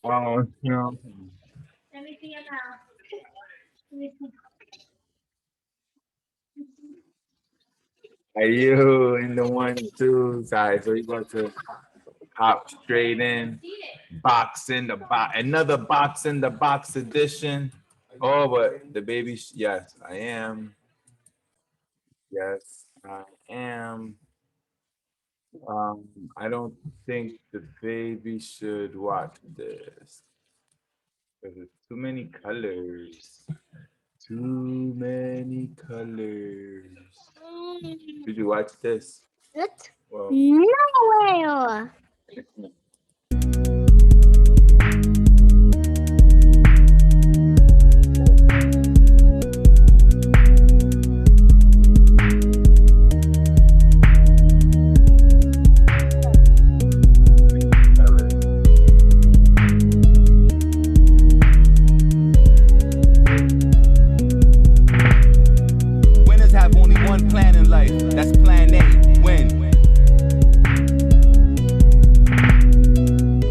You know, are you in the one two side? So you got to hop straight in, box in the box, another box in the box edition. Oh, but the baby, yes, I am. Yes, I am. I don't think the baby should watch this because it's too many colors. Too many colors. Did you watch this? What? Well, Nowhere. Winners have only one plan in life. That's plan A. Win.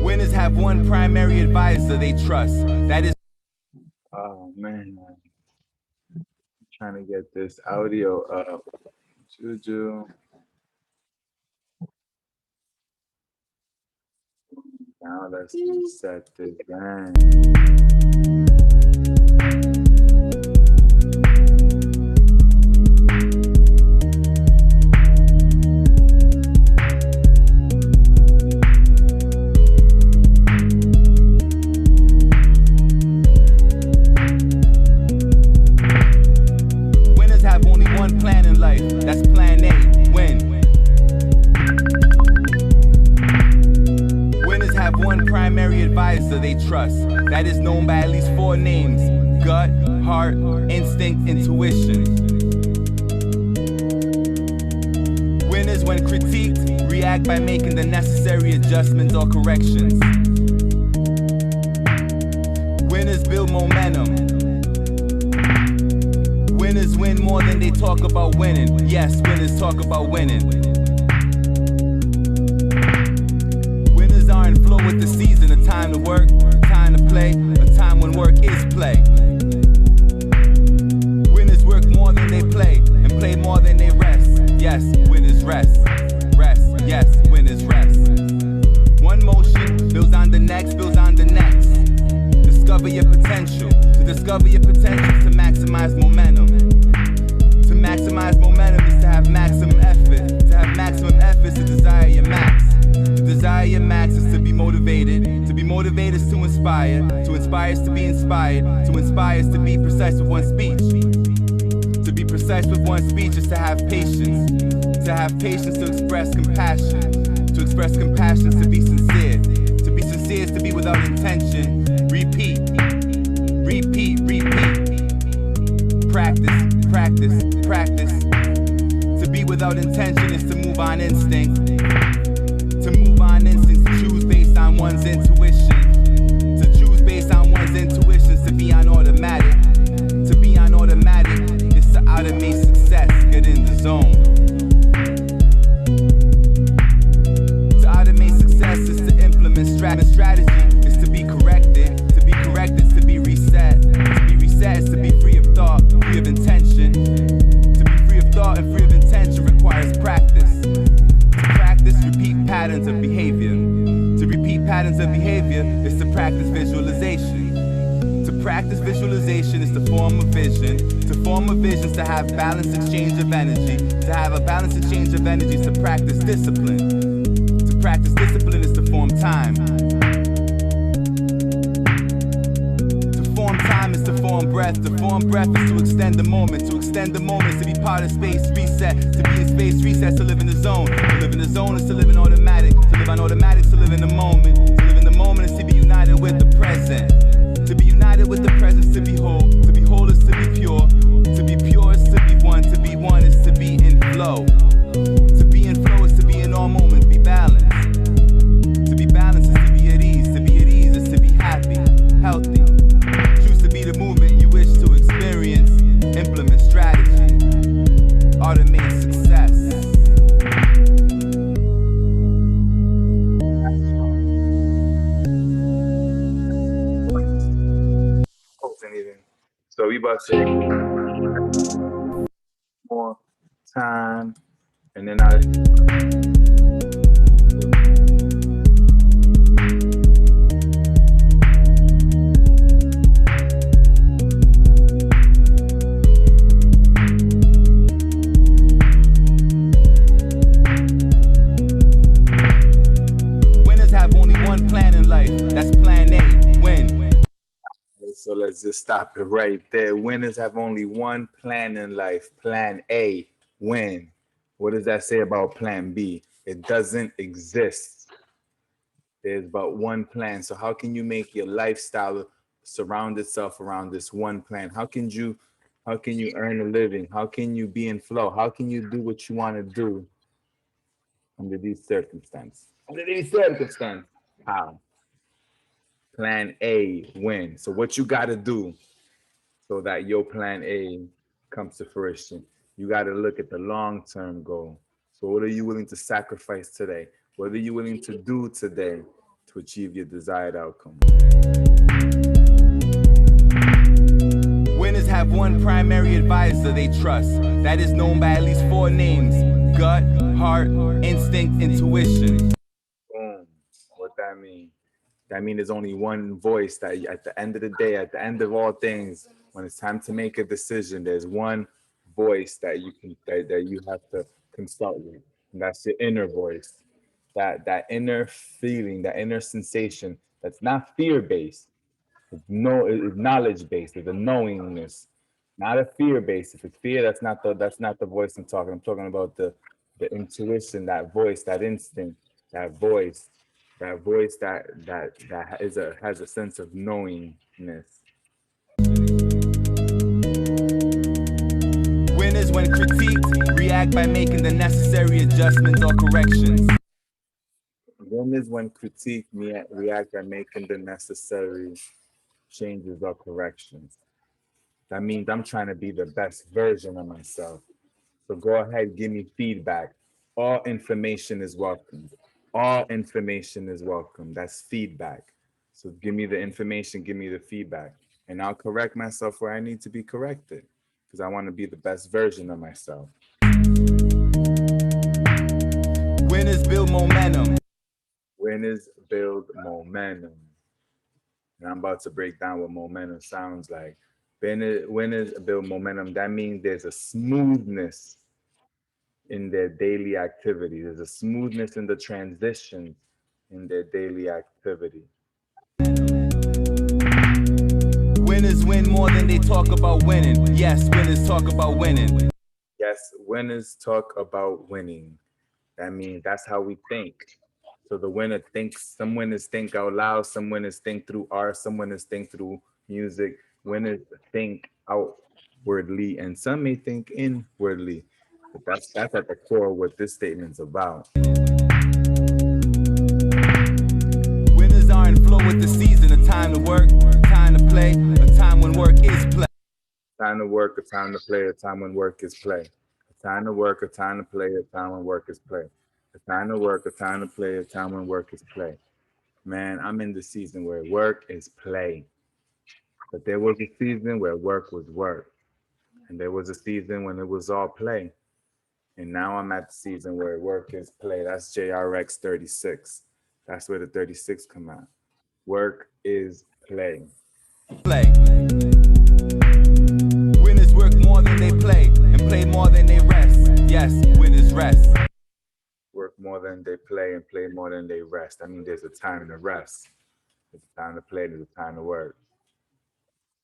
Winners have one primary advisor they trust. That is. oh man, I'm trying to get this audio up. Juju. Now let's reset this band. Winners have only one plan in life. That's plan A. Win. Winners have one primary advisor they trust. That is known by at least 4 names: gut, heart, instinct, intuition. Winners, when critiqued, react by making the necessary adjustments or corrections. Winners build momentum. Winners win more than they talk about winning. Yes, winners talk about winning. Winners are in flow with the season. A time to work, a time to play, a time when work is play. Winners work more than they play and play more than they rest. Yes, winners rest. Rest, yes, winners rest. One motion builds on the next, builds on the next. Discover your potential. To discover your potential is to maximize momentum. To maximize momentum is to have maximum effort. To have maximum effort is to desire your max. To desire your max is to be motivated. To be motivated is to inspire. To inspire is to be inspired. To inspire is to be precise with one's speech. To be precise with one's speech is to have patience. To have patience to express compassion. To express compassion is to be sincere. To be sincere is to be without intention. Repeat. Repeat, repeat. Practice, practice, practice. To be without intention is to move on instinct. To move on instinct, to choose based on one's intuition. To choose based on one's intuition is to be on automatic. To be on automatic is to automate success, get in the zone. To automate success is to implement strategy, is to be corrected. To be corrected is to be reset. To be reset is to be free of thought, free of intention. To be free of thought and free of intention requires practice. To practice, repeat patterns of behavior. To repeat patterns of behavior is to practice visualization. To practice visualization is to form a vision. To form a vision is to have balanced exchange of energy. To have a balanced exchange of energy is to practice discipline. To practice discipline is to form time. To form time is to form breath. To form breath is to extend the moment. To extend the moment is to be part of space reset. To be in space reset is to live in the zone. To live in the zone is to live in automatic. To live on automatic is to live in the moment. To live in the moment is to be united with the present. To be united with the present is to be whole. To be whole is to be pure. To be pure is to be one. To be one is to be in flow. To be in flow is to be in all moments, be balanced. To be balanced is to be at ease. To be at ease is to be happy, healthy. Choose to be the movement you wish to experience. Implement strategy. Automate success. about to more time, and then I. Winners have only one plan in life. That's plan A. Win. So let's just stop it right there. Winners have only one plan in life. Plan A, win. What does that say about plan B? It doesn't exist. There's but one plan. So how can you make your lifestyle surround itself around this one plan? How can you earn a living? How can you be in flow? How can you do what you want to do under these circumstances? How? Plan A, win. So what you got to do so that your plan A comes to fruition? You got to look at the long-term goal. So what are you willing to sacrifice today? What are you willing to do today to achieve your desired outcome? Winners have one primary advisor they trust. That is known by at least 4 names: gut, heart, instinct, intuition. Boom. What that mean? That means there's only one voice that at the end of the day, at the end of all things, when it's time to make a decision, there's one voice that you can that you have to consult with. And that's your inner voice. That inner feeling, that inner sensation that's not fear-based. It's knowledge-based. It's a knowingness, not a fear-based. If it's fear, that's not the voice I'm talking. I'm talking about the intuition, that voice, that instinct, that voice that has a sense of knowingness. Winners, when critiqued, react by making the necessary adjustments or corrections. Winners, when critiqued, react by making the necessary changes or corrections. That means I'm trying to be the best version of myself. So go ahead, give me feedback. All information is welcome. All information is welcome. That's feedback. So give me the information, give me the feedback, and I'll correct myself where I need to be corrected because I want to be the best version of myself. Winners build momentum. Winners build momentum. And I'm about to break down what momentum sounds like. Winners build momentum. That means there's a smoothness in their daily activity. There's a smoothness in the transition in their daily activity. Winners win more than they talk about winning. Yes, winners talk about winning. Yes, winners talk about winning. That means that's how we think. So the winner thinks, some winners think out loud, some winners think through art, some winners think through music. Winners think outwardly, and some may think inwardly. But that's at the core of what this statement's about. Winners are in flow with the season, a time to work, a time to play, a time when work is play. Time to work, a time to play, a time when work is play. A time to work, a time to play, a time when work is play. A time to work, a time to play, a time when work is play. Man, I'm in the season where work is play. But there was a season where work was work. And there was a season when it was all play. And now I'm at the season where work is play. That's JRX 36. That's where the 36 come out. Work is play. Play. Winners work more than they play and play more than they rest. Yes, winners rest. Work more than they play and play more than they rest. I mean, there's a time to rest. There's a time to play, there's a time to work.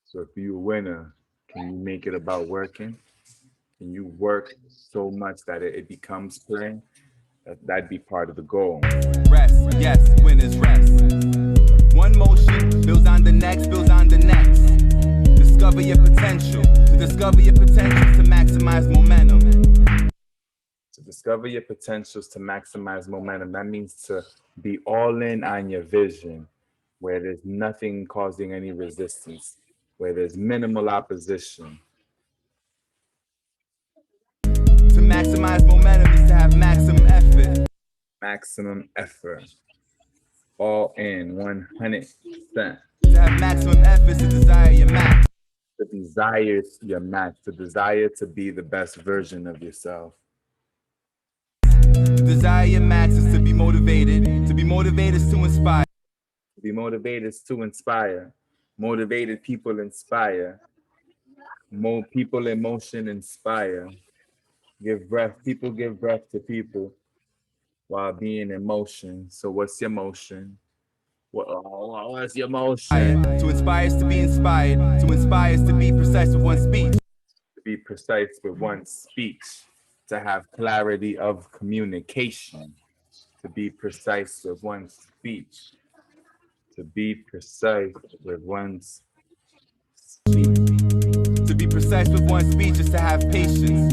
So if you're a winner, can you make it about working? Can you work so much that it becomes play? That'd be part of the goal. Rest, yes, winners rest. One motion builds on the next, builds on the next. Discover your potential. To discover your potentials to maximize momentum. To discover your potentials to maximize momentum, that means to be all in on your vision, where there's nothing causing any resistance, where there's minimal opposition. To maximize momentum is to have maximum effort. Maximum effort. All in, 100%. To have maximum effort to desire your max. To desire your max, the desire to be the best version of yourself. The desire your max is to be motivated. To be motivated is to inspire. To be motivated is to inspire. Motivated people inspire. People in motion inspire. Give breath. People give breath to people while being in motion. So what's your motion? What's your motion? To inspire is to be inspired. To inspire is to be precise with one's speech. To be precise with one's speech. To have clarity of communication. To be precise with one's speech. To be precise with one's speech. To be precise with one's speech is to have patience.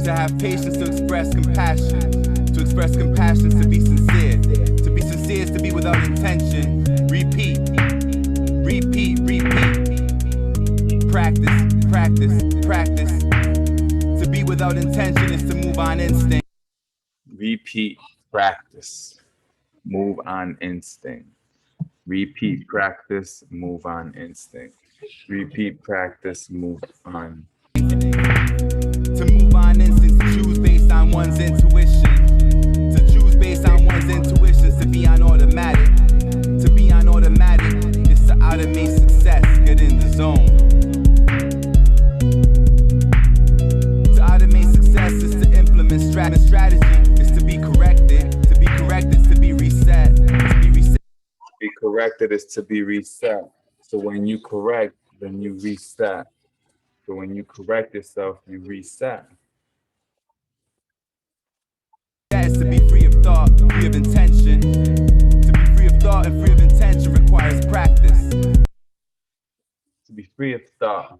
To have patience to express compassion. To express compassion is to be sincere. To be sincere is to be without intention. Repeat. Repeat. Repeat. Practice. Practice. Practice. To be without intention is to move on instinct. Repeat, practice, move on instinct. Repeat, practice, move on instinct. Repeat, practice, move on. To move on instinct, to choose based on one's intuition. To choose based on one's intuition, to be on automatic. To be on automatic is to automate success, get in the zone. To automate success is to implement strategy, is to be corrected. To be corrected is to be reset. To be reset. Be corrected is to be reset. So when you correct, then you reset. So when you correct yourself, you reset. That is to be free of thought, free of intention. To be free of thought and free of intention requires practice. To be free of thought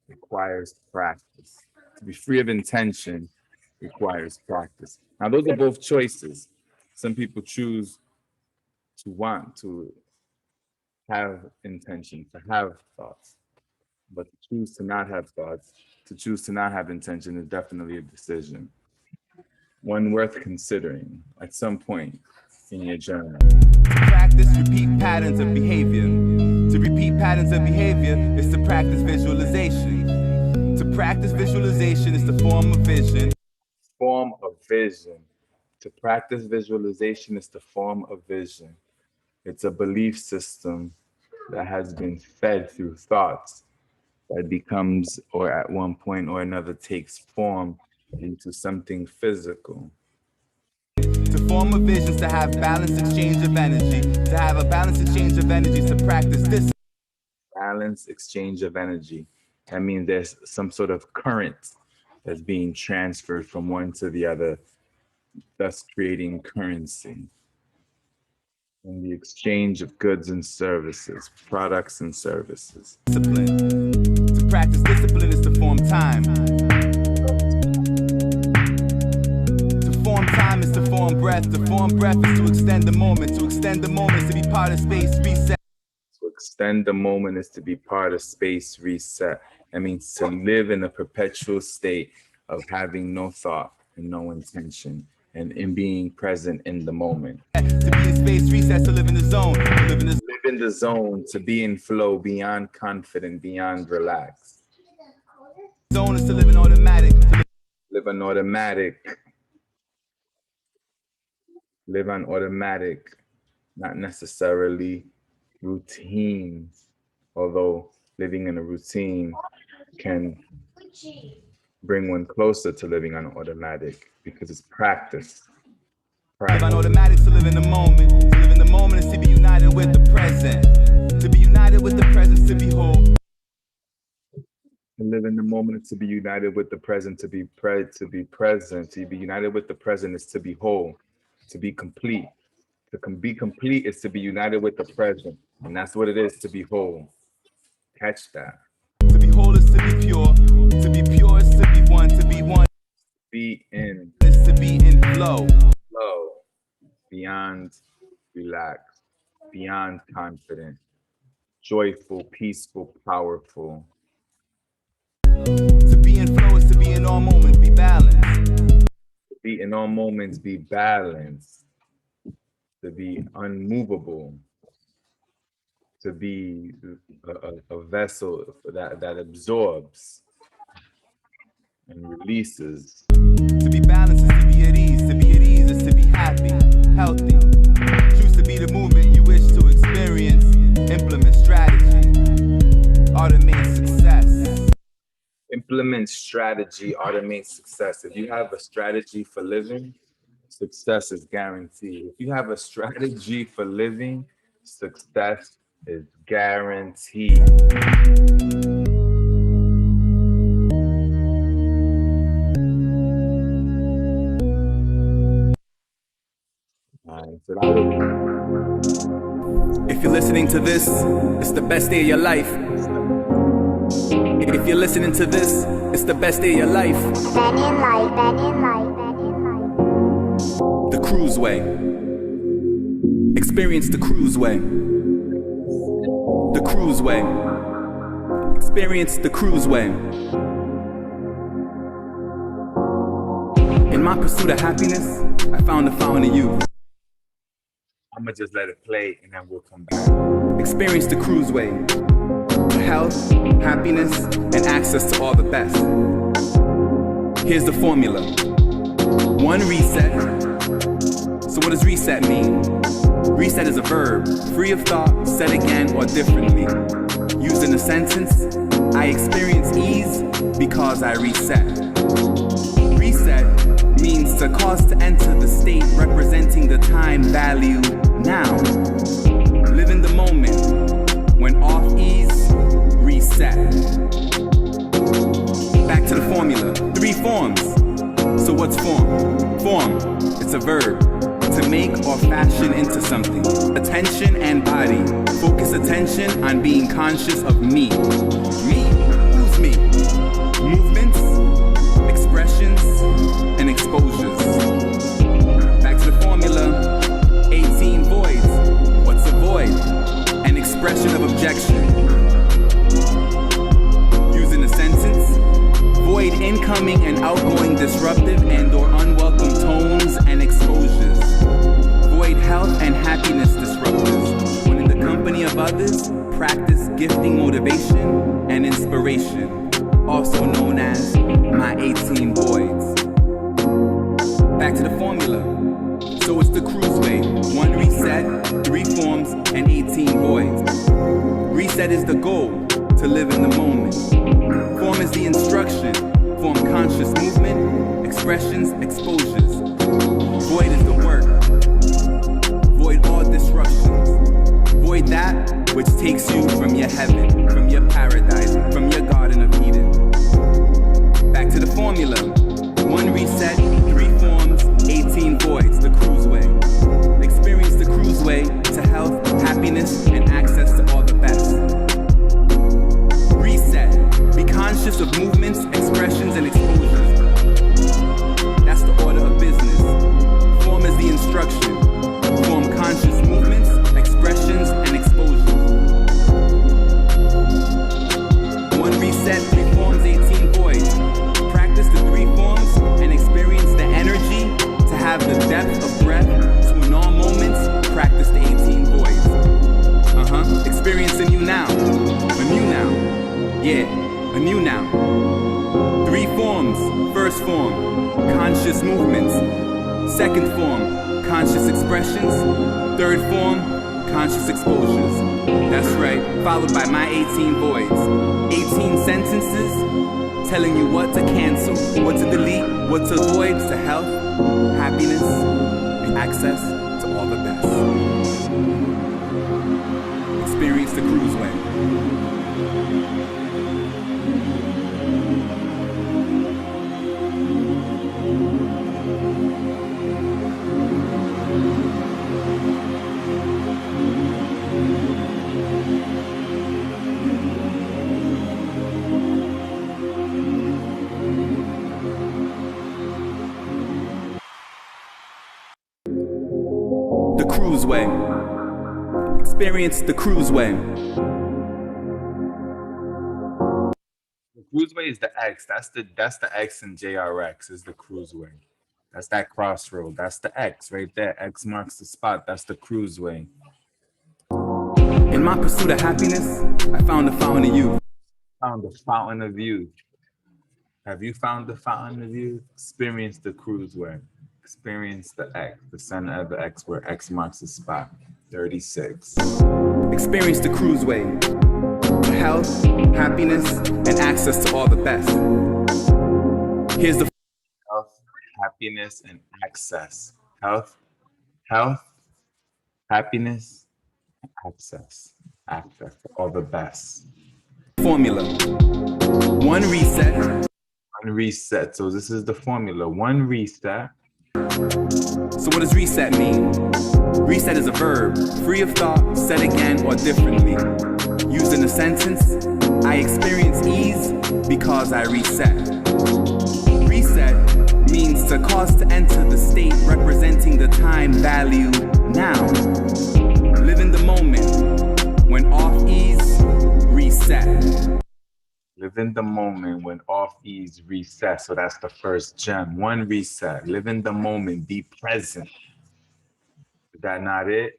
requires practice. To be free of intention requires practice. Now, those are both choices. Some people choose to want to have intention, to have thoughts, but to choose to not have thoughts, to choose to not have intention is definitely a decision. One worth considering at some point in your journey. To practice repeat patterns of behavior. To repeat patterns of behavior is to practice visualization. To practice visualization is to form a vision. Form a vision. To practice visualization is to form a vision. It's a belief system that has been fed through thoughts that becomes, or at one point or another takes form into something physical. To form a vision is to have balanced exchange of energy. To have a balanced exchange of energy is to practice this. Balanced exchange of energy. That means there's some sort of current that's being transferred from one to the other, thus creating currency. In the exchange of goods and services, products and services. Discipline. To practice discipline is to form time. To form time is to form breath. To form breath is to extend the moment. To extend the moment is to be part of space reset. To extend the moment is to be part of space reset. That means to live in a perpetual state of having no thought and no intention, and in being present in the moment. To be in space reset, to live in the zone. To live in the zone, to be in flow, beyond confident, beyond relaxed. Zone is to live in automatic. Live on automatic. Live on automatic, not necessarily routine, although living in a routine can bring one closer to living on automatic because it's practice. Live on automatic to live in the moment. To live in the moment is to be united with the present. To be united with the present is to be whole. To live in the moment is to be united with the present, to be present. To be united with the present is to be whole, to be complete. To be complete is to be united with the present, and that's what it is to be whole. Catch that. To be whole is to be pure. To be pure is to be one. To be one. Be in. Is to be in flow. Flow. Beyond relaxed. Beyond confident. Joyful, peaceful, powerful. To be in flow is to be in all moments, be balanced. To be in all moments, be balanced. To be unmovable. to be a vessel that absorbs and releases. To be balanced is to be at ease. To be at ease is to be happy, healthy. Choose to be the movement you wish to experience. Implement strategy. Automate success. Implement strategy, automate success. If you have a strategy for living, success is guaranteed. If you have a strategy for living, success is guaranteed. So if you're listening to this, it's the best day of your life. If you're listening to this, it's the best day of your life. Banyan light, banyan light, banyan light. The cruise way. Experience the cruise way. The cruise way. Experience the cruise way. In my pursuit of happiness, I found the fountain of youth. I'm gonna just let it play and then we'll come back. Experience the cruise way. Health, happiness, and access to all the best. Here's the formula. 1, reset. So what does reset mean? Reset is a verb, free of thought, said again or differently. Used in a sentence, I experience ease because I reset. Reset means to cause to enter the state representing the time value now. Live in the moment. When off ease, reset. Back to the formula. 3 forms. So what's form? Form, it's a verb. To make or fashion into something. Attention and body. Focus attention on being conscious of me. Me? Who's me? Movements, expressions, and exposures. Back to the formula. 18 voids. What's a void? An expression of objection. Using a sentence. Void incoming and outgoing disruptive and or unwelcome tones and exposures. Void health and happiness disruptors. When in the company of others, practice gifting motivation and inspiration. Also known as my 18 voids. Back to the formula. So it's the cruise way. 1 reset, 3 forms, and 18 voids. Reset is the goal, to live in the moment. Form is the instruction, form conscious movement, expressions, exposures. Void is the work. Void all disruptions. Void that which takes you from your heaven, from your paradise, from your garden of Eden. Back to the formula. 1 reset, 3 forms, 18 voids, the cruise way. Experience the cruise way to health, happiness, and access to all the best. Reset. Be conscious of movements, expressions, and exposures. That's the order of business. Form is the instruction. Form conscious movements, expressions, and exposures. 1 reset, 3 forms, 18 voids. Practice the 3 forms and experience the energy to have the depth of breath. So in all moments, practice the 18 voids. Experience a new now. A new now. Yeah, a new now. 3 forms. First form, conscious movements. Second form, conscious expressions. Third form, conscious exposures. That's right, followed by my 18 voids. 18 sentences telling you what to cancel, what to delete, what to avoid to health, happiness, and access to all the best. Experience the cruise way. The cruise way. Experience the cruise way. The cruise way is the X. That's the X in JRX is the cruise way. That's that crossroad. That's the X right there. X marks the spot. That's the cruise way. In my pursuit of happiness, I found the fountain of youth. Found the fountain of youth. Have you found the fountain of youth? Experience the cruise where. Experience the X, the center of the X, where X marks the spot. 36. Experience the cruise way. Health, happiness, and access to all the best. Here's the Health, happiness, and access. Health, happiness, and access. Access to all the best. formula. One reset. One reset. So this is the formula. One reset. So what does reset mean? Reset is a verb, free of thought, said again or differently. Used in a sentence, I experience ease because I reset. Reset means to cause to enter the state representing the time value now. Live in the moment. When off ease, reset. Live in the moment when off ease reset. So that's the first gem. One reset. Live in the moment. Be present. Is that not it?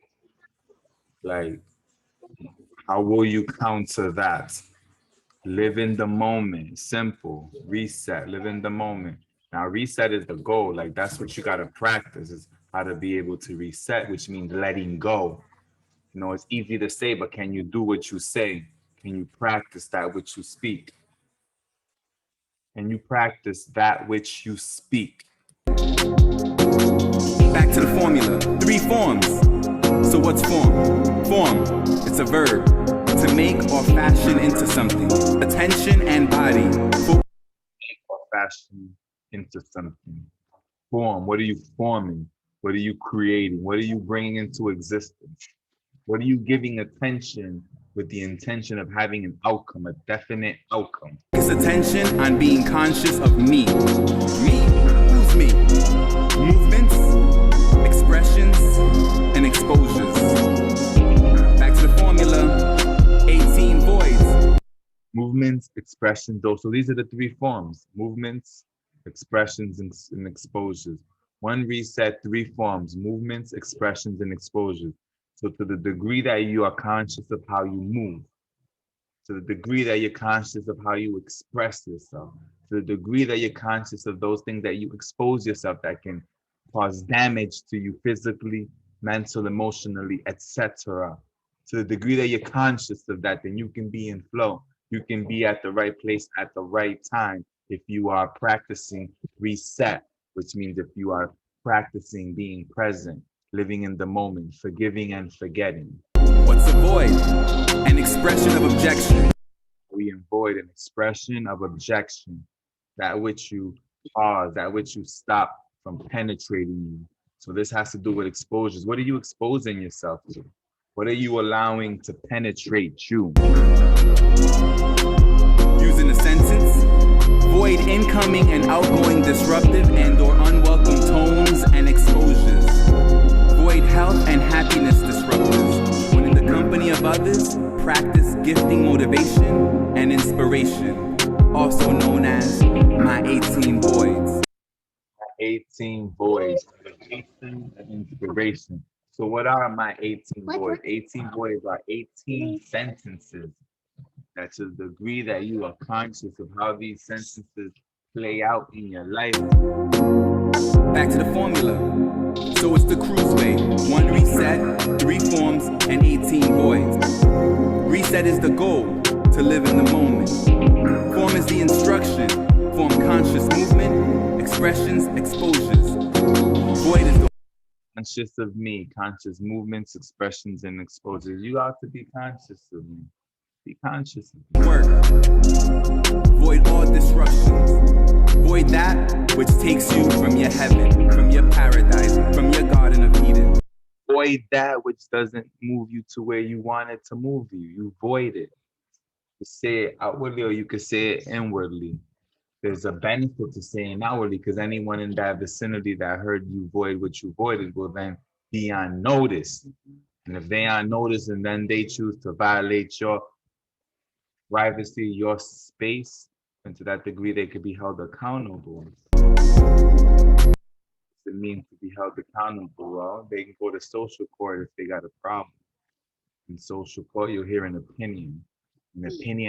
Like, how will you counter that? Live in the moment. Simple. Reset. Live in the moment. Now, reset is the goal. Like, that's what you got to practice, is how to be able to reset, which means letting go. You know, it's easy to say, but can you do what you say? Can you practice that which you speak? Can you practice that which you speak? Back to the formula. 3 forms. So what's form? Form, it's a verb. To make or fashion into something. Attention and body. Make or fashion into something. Form, what are you forming? What are you creating? What are you bringing into existence? What are you giving attention with the intention of having an outcome, a definite outcome? Focus attention on being conscious of me. Me? Who's me? Movements, expressions, and exposures. Back to the formula. 18 voids. Movements, expressions, those. So these are the 3 forms: movements, expressions, and exposures. One reset, 3 forms: movements, expressions, and exposures. So to the degree that you are conscious of how you move, to the degree that you're conscious of how you express yourself, to the degree that you're conscious of those things that you expose yourself that can cause damage to you physically, mental, emotionally, etc. To the degree that you're conscious of that, then you can be in flow. You can be at the right place at the right time if you are practicing reset, which means if you are practicing being present, living in the moment, forgiving and forgetting. What's a void? An expression of objection. We avoid an expression of objection, that which you pause, that which you stop from penetrating you. So this has to do with exposures. What are you exposing yourself to? What are you allowing to penetrate you? Using a sentence, void incoming and outgoing disruptive and or unwelcome tones and exposures. Void health and happiness disruptors. When in the company of others, practice gifting motivation and inspiration, also known as my 18 voids. 18 voids, motivation and inspiration. So what are my 18 voids? 18 voids are 18 sentences. That to the degree that you are conscious of how these sentences play out in your life. Back to the formula. So it's the cruise way. 1 reset, 3 forms, and 18 voids. Reset is the goal, to live in the moment. Form is the instruction. Form conscious movement, expressions, exposures. Void is the Conscious of me, conscious movements, expressions, and exposures. You have to be conscious of me. Be conscious of me. work. Void all disruptions. Void that which takes you from your heaven, from your paradise, from your Garden of Eden. Void that which doesn't move you to where you want it to move you. You void it. You say it outwardly or you could say it inwardly. There's a benefit to saying outwardly because anyone in that vicinity that heard you void what you voided will then be on notice. And if they are on notice and then they choose to violate your privacy, your space, and to that degree they could be held accountable. It means to be held accountable. Well, they can go to social court if they got a problem. In social court, you'll hear an opinion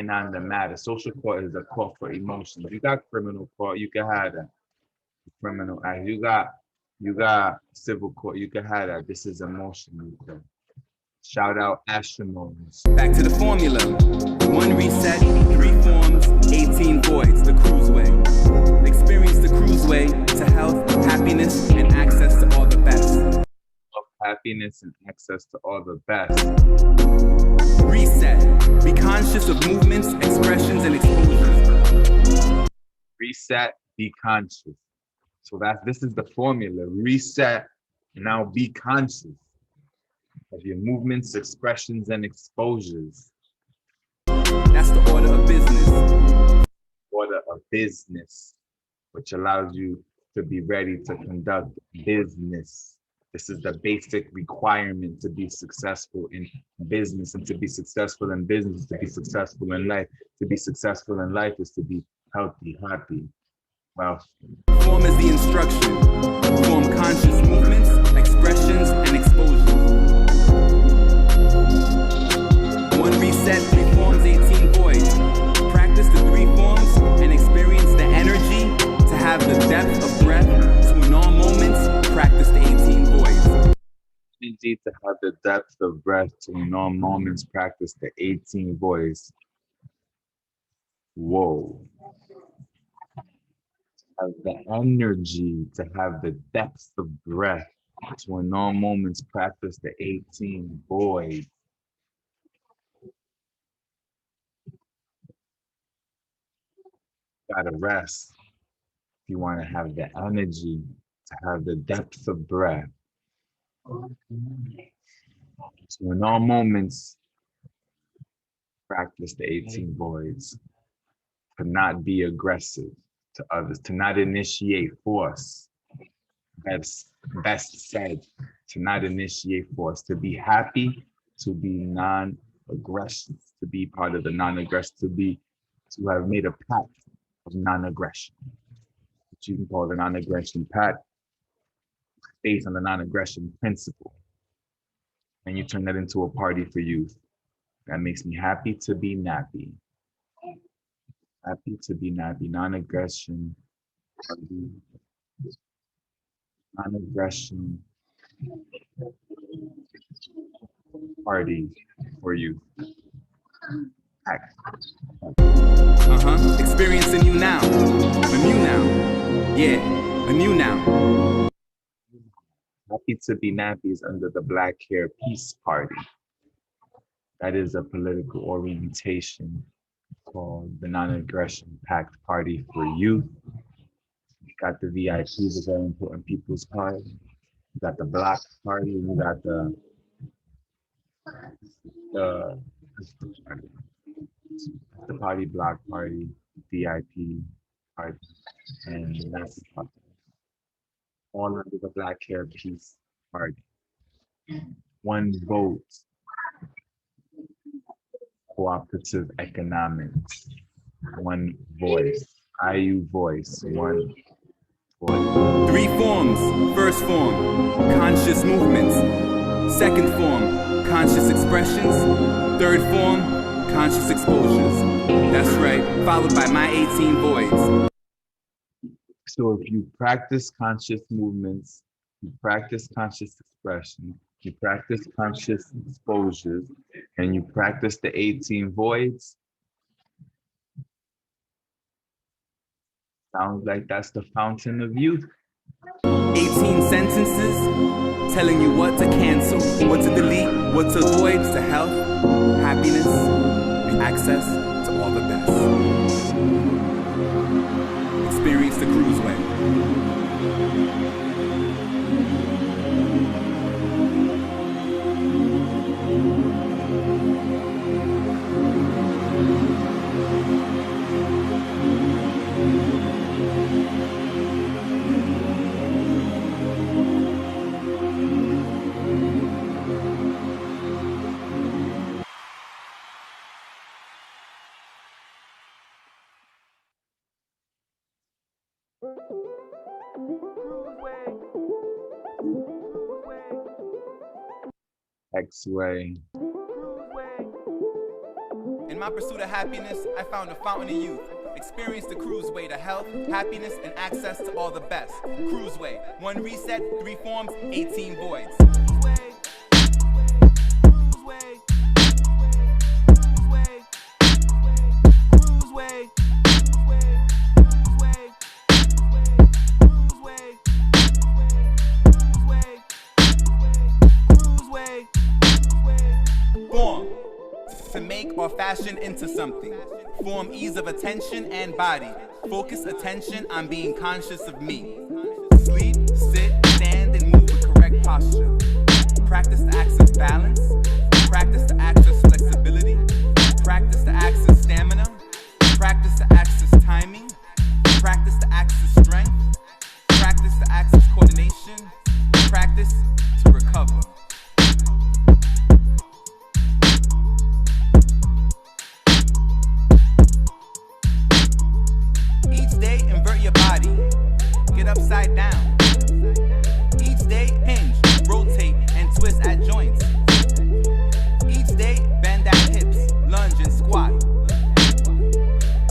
on the matter. Social court is a court for emotions. You got criminal court, you can have that. Criminal act. You got civil court, you can have that. This is emotional. Shout out Ashimons. Back to the formula. 1 reset, 3 forms, 18 voids, the cruiseway. Experience the cruiseway to health, happiness, and access to all the best. Of happiness and access to all the best. Reset. Be conscious of movements, expressions, and exposures. Reset, be conscious. So this is the formula. Reset, now be conscious of your movements, expressions, and exposures. That's the order of business. Order of business, which allows you to be ready to conduct business. This is the basic requirement to be successful in business, and to be successful in business, to be successful in life. To be successful in life is to be healthy, happy, wealthy. Form is the instruction. Form conscious movements, expressions, and exposures. 1 reset, 3 forms, 18 voids. Practice the 3 forms and experience the energy to have the depth of breath to in all moments. Practice the 18 voids. Energy to have the depth of breath to in all moments. Practice the 18 voids. Whoa. Have the energy to have the depth of breath to in all moments. Practice the 18 voids. Gotta rest if you want to have the energy to have the depth of breath. So in all moments, practice the 18 voids. To not be aggressive to others, to not initiate force. That's best said, to not initiate force, to be happy, to be non-aggression, to be part of the non-aggression, to have made a pact of non-aggression, which you can call the non-aggression pact, based on the non-aggression principle. And you turn that into a party for youth. That makes me happy to be nappy. Happy to be nappy. Non-aggression. Non-aggression party for youth. Experience a new now. A new now. Yeah, a new now. Happy to be nappy is under the Black Hair Peace Party. That is a political orientation called the Non-Aggression Pact Party for Youth. You got the VIPs, the Very Important People's Party. You got the Block Party. You got the Party Block Party, VIP Party, and that's all under the Black Hair Peace Party. 1 vote. Cooperative economics. 1 voice. IU voice. 1 voice. 3 forms. First form, conscious movements. Second form, conscious expressions. Third form, conscious exposures. That's right, followed by my 18 voids. So if you practice conscious movements, you practice conscious expression, you practice conscious exposures, and you practice the 18 voids, sounds like that's the fountain of youth. 18 sentences telling you what to cancel, what to delete, what to avoid to health, happiness, and access to all the best. Experience the cruiseway. X-Way. In my pursuit of happiness, I found a fountain of youth. Experience the cruise way to health, happiness, and access to all the best. Cruise way, 1 reset, 3 forms, 18 voids. Cruise way. Cruise way. Cruise way. Cruise way. Form, to make or fashion into something. Form ease of attention and body. Focus attention on being conscious of me. Sleep, sit, stand, and move with correct posture. Practice to access balance. Practice to access flexibility. Practice to access stamina. Practice to access timing. Practice to access strength. Practice to access coordination. Practice to recover. Each day, invert your body. Get upside down. Each day, hinge, rotate, and twist at joints. Each day, bend at hips, lunge and squat.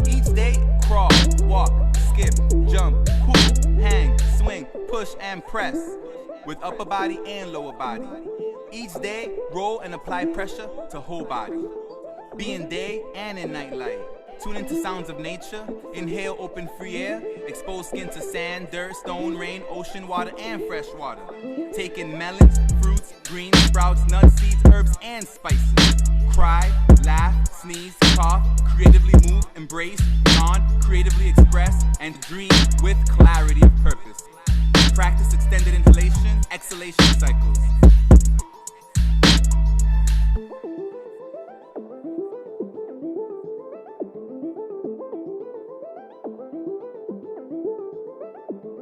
Each day, crawl, walk, skip, jump, pull, hang, swing, push, and press. With upper body and lower body. Each day, roll and apply pressure to whole body. Be in day and in night light. Tune into sounds of nature. Inhale open free air. Expose skin to sand, dirt, stone, rain, ocean water, and fresh water. Take in melons, fruits, greens, sprouts, nuts, seeds, herbs, and spices. Cry, laugh, sneeze, cough, creatively move, embrace, yawn, creatively express, and dream with clarity of purpose. Practice extended inhalation, exhalation cycles.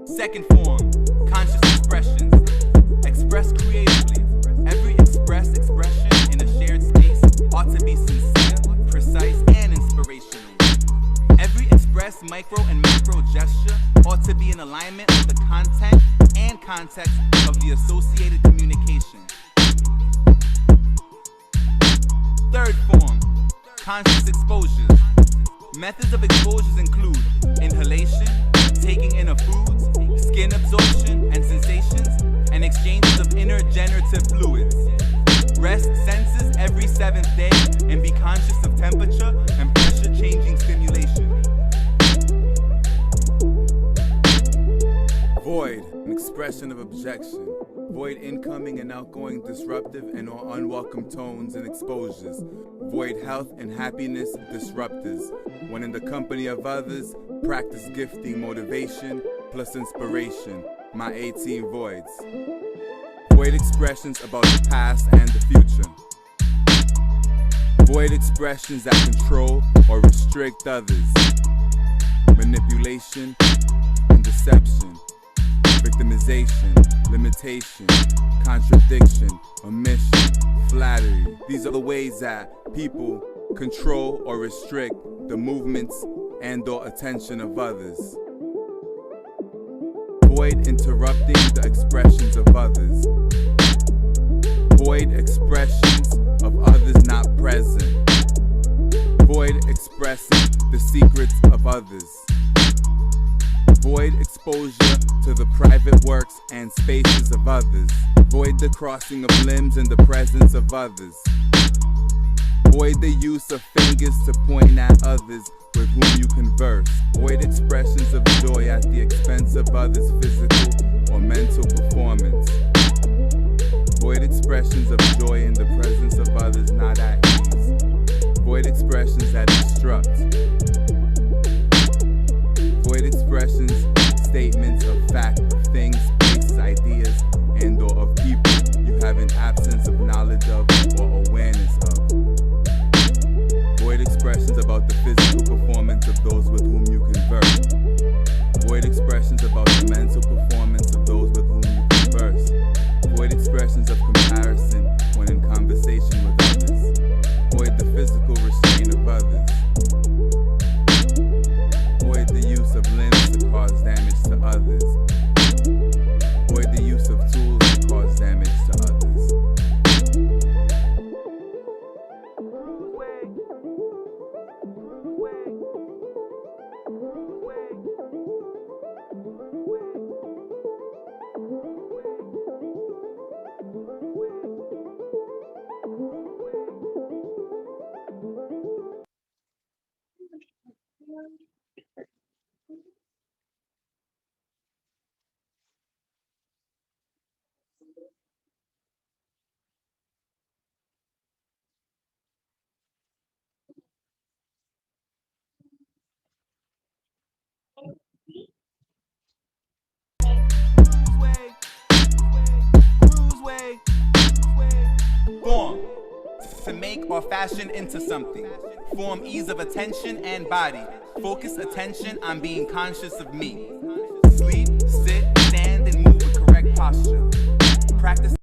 Second form, conscious expressions. Express creatively. Every expressed expression in a shared space ought to be sincere, precise, and inspirational. Every expressed micro and macro gesture ought to be in alignment with the content and context of the associated communication. Third form, conscious exposures. Methods of exposures include inhalation, taking in of foods, skin absorption and sensations, and exchanges of inner generative fluids. Rest senses every 7th day and be conscious of temperature and pressure changing stimulation. Void, an expression of objection. Void incoming and outgoing disruptive and or unwelcome tones and exposures. Void health and happiness disruptors. When in the company of others, practice gifting motivation plus inspiration. My 18 voids. Void expressions about the past and the future. Void expressions that control or restrict others. Manipulation and deception. Victimization, limitation, contradiction, omission, flattery. These are the ways that people control or restrict the movements and or attention of others. Void interrupting the expressions of others. Void expressions of others not present. Void expressing the secrets of others. Void exposure to the private works and spaces of others. Void the crossing of limbs in the presence of others. Void the use of fingers to point at others with whom you converse. Void expressions of joy at the expense of others' physical or mental performance. Void expressions of joy in the presence of others not at ease. Void expressions that instruct. Void expressions, statements of fact of things, places, ideas, and or of people you have an absence of knowledge of or awareness of. Void expressions about the physical performance of those with whom you converse. Void expressions about the mental performance of those with whom you converse. Void expressions of comparison when in conversation with others. Void the physical restraint of others. Void the use of limbs to cause damage to others. Void the use of tools to cause damage to others. fashion into something. Form ease of attention and body. Focus attention on being conscious of me. Sleep, sit, stand, and move with correct posture. Practice.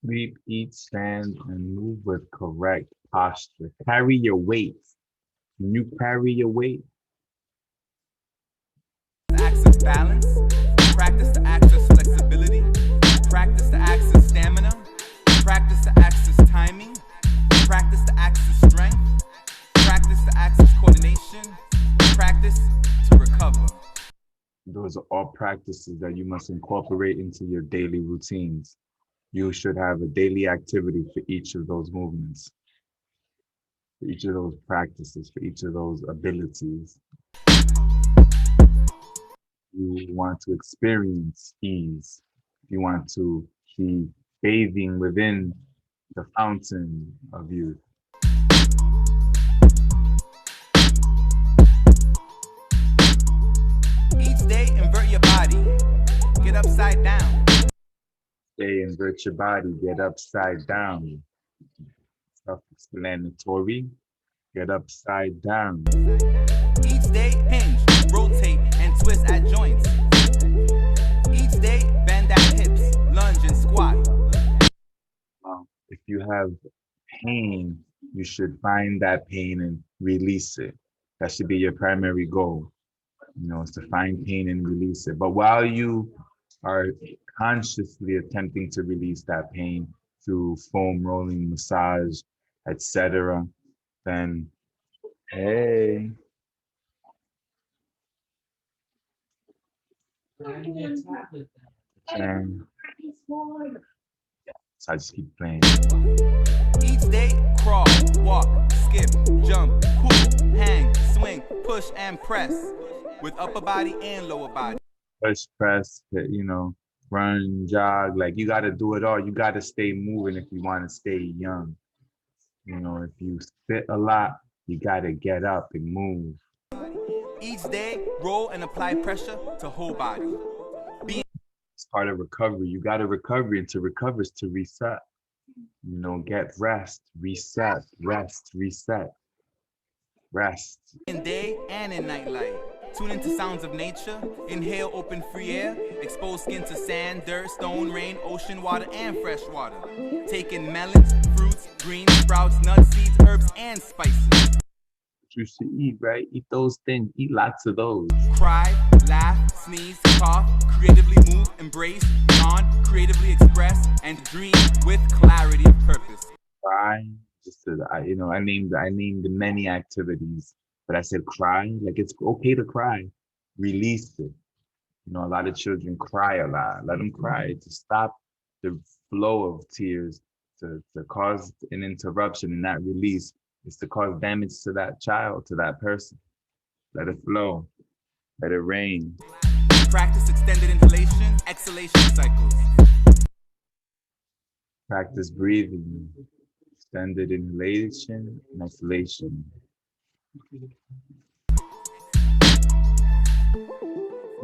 Sleep, eat, stand, and move with correct posture. Carry your weight. Can you carry your weight? Access balance. Practice to access flexibility. Practice to access stamina. Practice to access timing. Practice to access strength. Practice to access coordination. Practice to recover. Those are all practices that you must incorporate into your daily routines. You should have a daily activity for each of those movements, for each of those practices, for each of those abilities. You want to experience ease. You want to be bathing within the fountain of youth. Each day, invert your body. Get upside down. Stay, invert your body, get upside down. Self-explanatory. Get upside down. Each day, hinge, rotate, and twist at joints. Each day, bend at hips, lunge and squat. If you have pain, you should find that pain and release it. That should be your primary goal. You know, is to find pain and release it. But while you are consciously attempting to release that pain through foam rolling, massage, etc., then hey. And so I just keep playing. Each day, crawl, walk, skip, jump, pull, hang, swing, push, and press with upper body and lower body. Push, press, you know, run, jog. Like, you got to do it all. You got to stay moving if you want to stay young. You know, if you sit a lot, you got to get up and move. Each day, roll and apply pressure to whole body. It's part of recovery. You got to recover, and to recover is to reset. You know, get rest, reset, rest, reset, rest. In day and in night light. Tune into sounds of nature. Inhale open free air. Expose skin to sand, dirt, stone, rain, ocean water, and fresh water. Take in melons, fruits, greens, sprouts, nuts, seeds, herbs, and spices. You should eat, right? Eat those things. Eat lots of those. Cry, laugh, sneeze, cough, creatively move, embrace, yawn, creatively express, and dream with clarity of purpose. Cry. I named the many activities, but I said cry. Like, it's okay to cry. Release it. You know, a lot of children cry a lot. Let them cry to stop the flow of tears, to cause an interruption in that release. Is to cause damage to that child, to that person. Let it flow. Let it rain. Practice extended inhalation, exhalation cycles. Practice breathing. Extended inhalation and exhalation.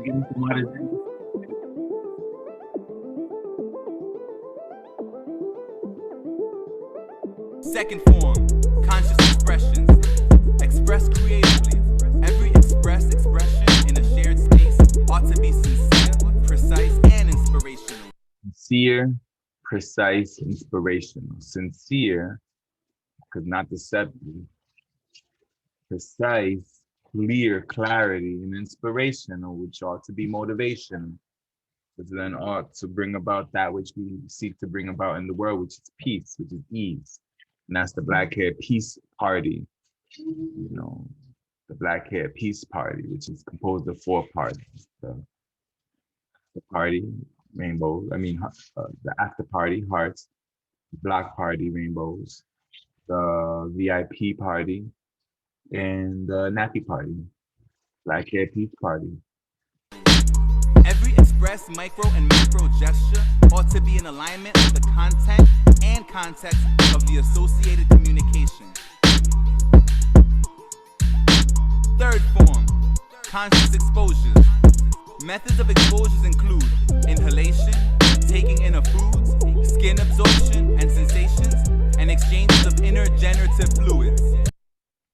Give me some water. Second form, conscious expressions. Express creatively. Every expressed expression in a shared space ought to be sincere, precise, and inspirational. Sincere, precise, inspirational. Sincere, because not deceptive. Precise, clear, clarity, and inspirational, which ought to be motivation, which then ought to bring about that which we seek to bring about in the world, which is peace, which is ease. And that's the Black Hair Peace Party, you know, the Black Hair Peace Party, which is composed of 4 parties. The party, rainbows, the after party, hearts, the block party, rainbows, the VIP party, and the nappy party, Black Hair Peace Party. Every express, micro, and macro gesture ought to be in alignment with the content and context of the associated communication. Third form, conscious exposures. Methods of exposures include inhalation, taking in of foods, skin absorption and sensations, and exchanges of inner generative fluids.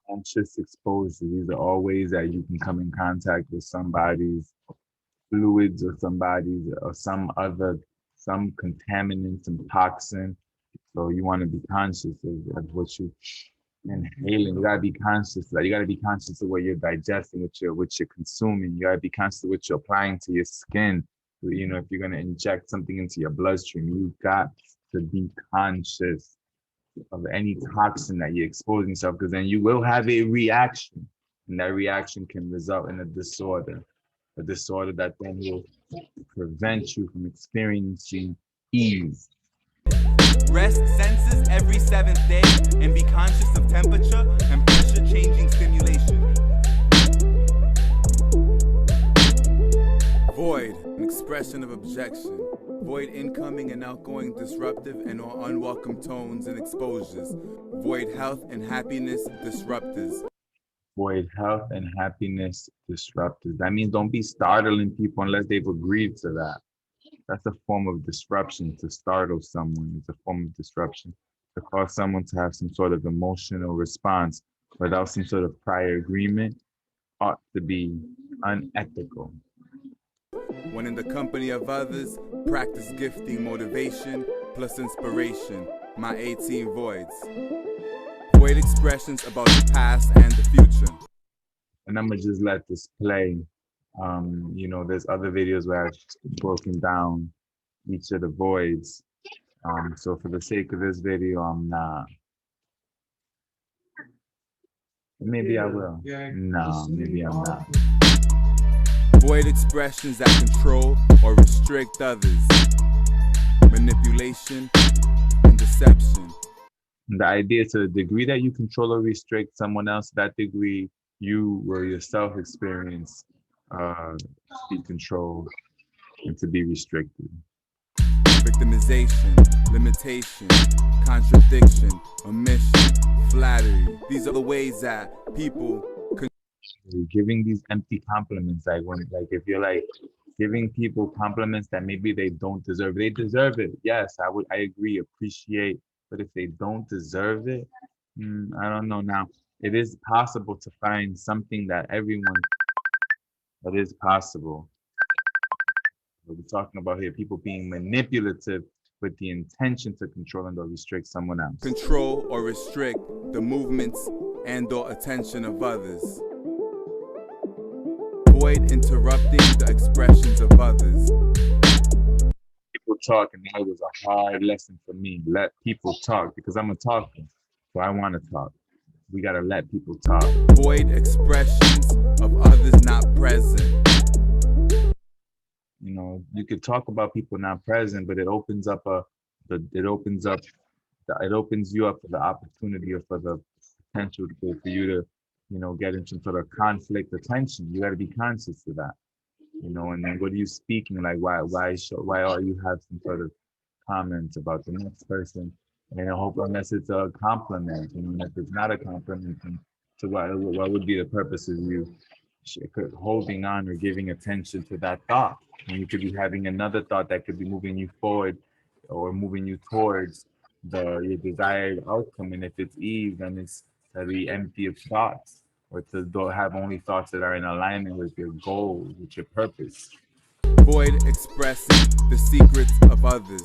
Conscious exposure. These are all ways that you can come in contact with somebody's fluids or somebody's or some contaminant, some toxin. So you want to be conscious of what you inhaling. You gotta be conscious of that. You gotta be conscious of what you're digesting, what you're consuming. You gotta be conscious of what you're applying to your skin. You know, if you're gonna inject something into your bloodstream, you got to be conscious of any toxin that you're exposing yourself, because then you will have a reaction, and that reaction can result in a disorder that then will prevent you from experiencing ease. Rest senses every 7th day and be conscious of temperature and pressure changing stimulation. Void, an expression of objection. Void incoming and outgoing disruptive and or unwelcome tones and exposures. Void health and happiness disruptors. Void health and happiness disruptors. That means don't be startling people unless they've agreed to that. That's a form of disruption. To startle someone is a form of disruption. To cause someone to have some sort of emotional response without some sort of prior agreement ought to be unethical. When in the company of others, practice gifting motivation plus inspiration. My 18 voids. Void expressions about the past and the future. And I'm gonna just let this play. You know, there's other videos where I've broken down each of the voids. So for the sake of this video, I'm not. Maybe I will. No, maybe I'm not. Void expressions that control or restrict others. Manipulation and deception. The idea, to the degree that you control or restrict someone else, that degree you will yourself experience to be controlled and to be restricted. Victimization, limitation, contradiction, omission, flattery. These are the ways that people giving these empty compliments, if you're like giving people compliments that maybe they don't deserve. They deserve it. Yes, I agree, appreciate. But if they don't deserve it, I don't know. Now, it is possible to find something that is possible. What we're talking about here, people being manipulative with the intention to control and or restrict someone else. Control or restrict the movements and or attention of others. Avoid interrupting the expressions of others. People talk, and that was a hard lesson for me. Let people talk, because I'm a talker, so I want to talk. We gotta let people talk. Void expressions of others not present. You know, you could talk about people not present, but it opens you up for the opportunity or for the potential for you to, you know, get into some sort of conflict or tension. You got to be conscious of that, you know. And then what are you speaking? Like, why are you have some sort of comments about the next person? And I hope, unless it's a compliment, you know, and if it's not a compliment, then so what would be the purpose of you holding on or giving attention to that thought? And you could be having another thought that could be moving you forward or moving you towards your desired outcome. And if it's ease, then it's to be empty of thoughts, or to have only thoughts that are in alignment with your goals, with your purpose. Void expressing the secrets of others.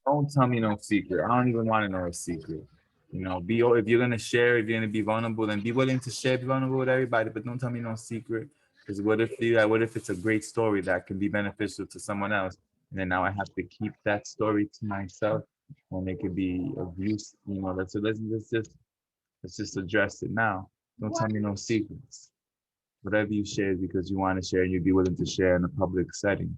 Don't tell me no secret. I don't even want to know a secret. You know, if you're gonna share, if you're gonna be vulnerable, then be willing to share, be vulnerable with everybody. But don't tell me no secret. Because what if it's a great story that can be beneficial to someone else, and then now I have to keep that story to myself, when it could be of use. You know, let's just address it now. Don't tell me no secrets. Whatever you share is because you want to share, and you'd be willing to share in a public setting.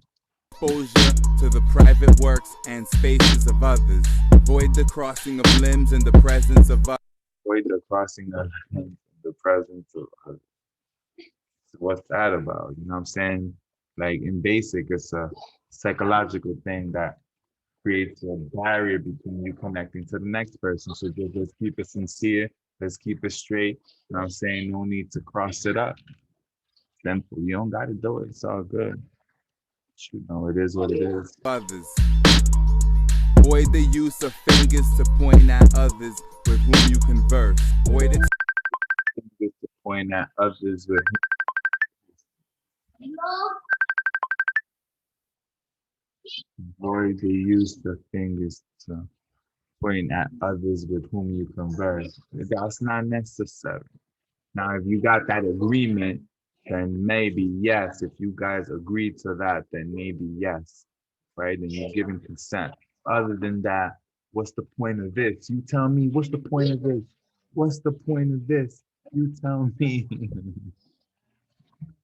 Exposure to the private works and spaces of others. Avoid the crossing of limbs in the presence of others. Avoid the crossing of limbs in the presence of others. So what's that about? You know what I'm saying? Like, in basic, it's a psychological thing that creates a barrier between you connecting to the next person. So just keep it sincere. Let's keep it straight. You know what I'm saying? No need to cross it up. Simple. You don't got to do it. It's all good. You know, it is what it is. Others. Avoid the use of fingers to point at others with whom you converse. Avoid it. Fingers to point at others with avoid the use of fingers to point at others with whom you converse. That's not necessary. Now, if you got that agreement, then maybe yes. If you guys agree to that, then maybe yes, right? Then you're giving consent. Other than that, what's the point of this? You tell me, what's the point of this? What's the point of this? You tell me.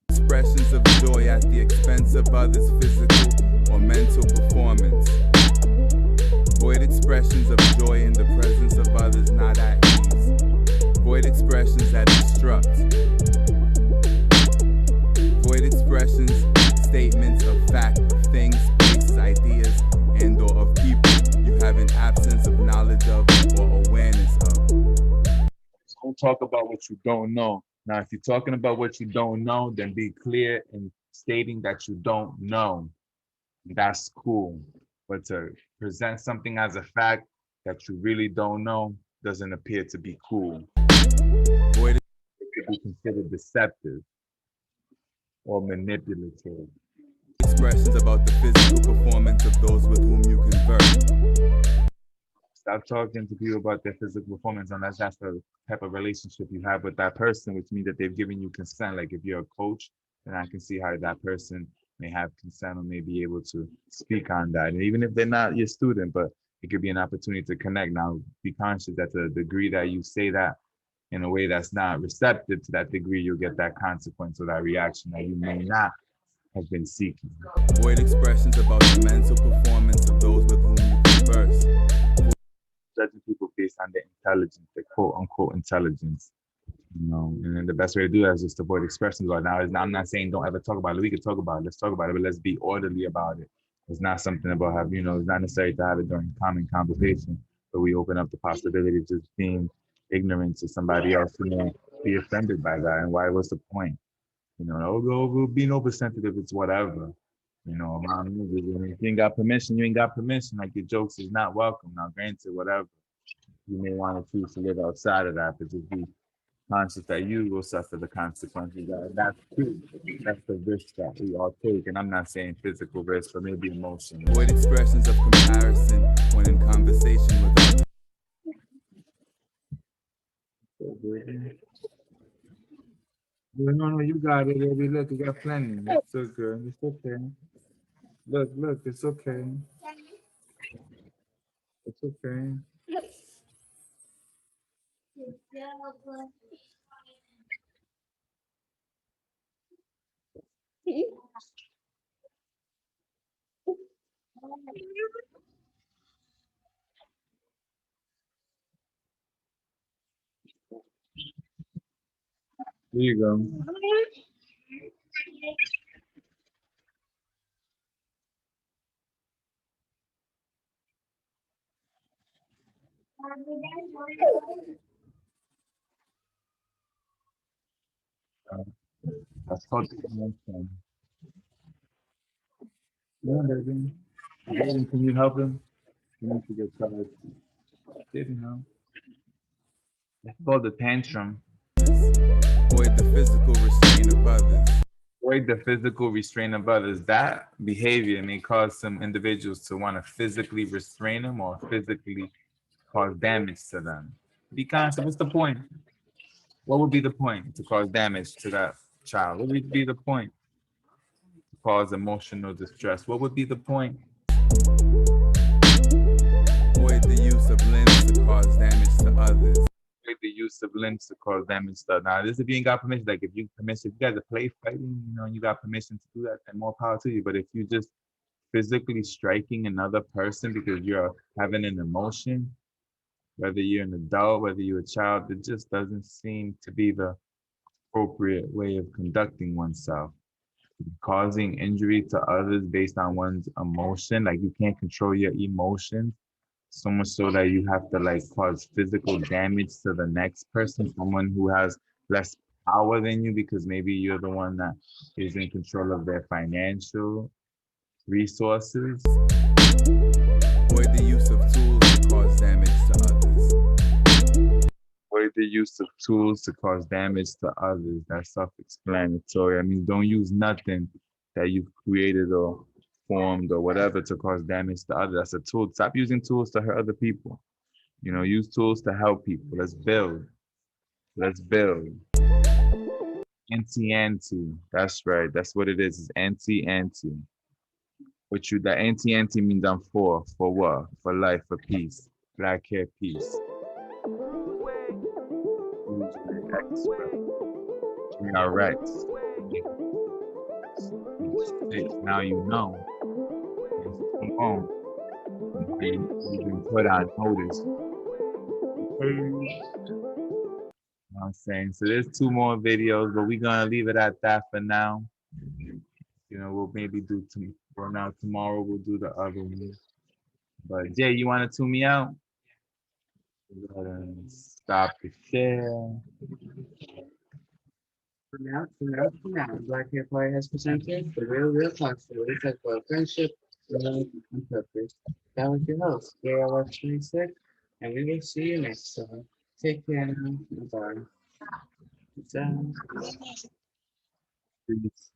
Expressions of joy at the expense of others' physical or mental performance. Avoid expressions of joy in the presence of others not at ease. Avoid expressions that instruct. Avoid expressions, statements of fact, of things, places, ideas, and or of people you have an absence of knowledge of or awareness of. Don't talk about what you don't know. Now, if you're talking about what you don't know, then be clear in stating that you don't know. That's cool. But to present something as a fact that you really don't know doesn't appear to be cool. Avoid It could be considered deceptive or manipulative. expressions about the physical performance of those with whom you converse. Stop talking to people about their physical performance unless that's the type of relationship you have with that person, which means that they've given you consent. Like if you're a coach, then I can see how that person may have consent or may be able to speak on that. And even if they're not your student, but it could be an opportunity to connect. Now, be conscious that to the degree that you say that in a way that's not receptive to that degree, you'll get that consequence or that reaction that you may not have been seeking. Avoid expressions about the mental performance of those with whom you converse. Judging people based on their intelligence, their quote unquote intelligence, you know, and then the best way to do that is just avoid expressions about it. Now, I'm not saying don't ever talk about it. We can talk about it. Let's talk about it, but let's be orderly about it. It's not something about having, it's not necessary to have it during common conversation, but we open up the possibility of just being ignorant to somebody else who may be offended by that. And why? What's the point? Being oversensitive, it's whatever. Around movies, if you ain't got permission, you ain't got permission. Like your jokes is not welcome. Now, granted, whatever. You may want to choose to live outside of that, but just be conscious that you will suffer the consequences. That's true. That's the risk that we all take. And I'm not saying physical risk, but maybe emotional. Avoid expressions of comparison when in conversation with others. No, you got it, baby. Look, you got plenty. It's so good. It's okay. Look, it's okay. It's okay. There you go. That's called connection. Yeah, baby. Baby, can you help him? He needs to get started. Didn't know. It's called the tantrum. Avoid the physical restraint of others. Avoid the physical restraint of others. That behavior may cause some individuals to want to physically restrain them or physically cause damage to them. Be conscious. What's the point? What would be the point to cause damage to that child? What would be the point to cause emotional distress? What would be the point? Avoid the use of limbs to cause damage to others. Avoid the use of limbs to cause damage to others. Now, this if you ain't got permission, like if you guys are play fighting, you got permission to do that, then more power to you. But if you just physically striking another person because you're having an emotion, whether you're an adult, whether you're a child, it just doesn't seem to be the appropriate way of conducting oneself. Causing injury to others based on one's emotion, like you can't control your emotions, so much so that you have to cause physical damage to the next person, someone who has less power than you because maybe you're the one that is in control of their financial resources. Avoid the use of the use of tools to cause damage to others. That's self-explanatory. I mean, don't use nothing that you've created or formed or whatever to cause damage to others. That's a tool. Stop using tools to hurt other people. You know, use tools to help people. Let's build. Let's build. Anti-anti. That's right. That's what it is. It's anti-anti. What you, that anti-anti means I'm for. For what? For life, for peace. Black hair, peace. We are Rex. Now you know. Come on. You've been put on notice. You know what I'm saying? So there's 2 more videos, but we're gonna leave it at that for now. You know, we'll maybe do tomorrow we'll do the other one. But Jay, you wanna tune me out? Stop the share. For now, Black Hair Party has presented the Real Talk Show. We talk about friendship, love, and purpose. That was your host, JLX26, and we will see you next time. Take care now. Bye. Bye. Peace.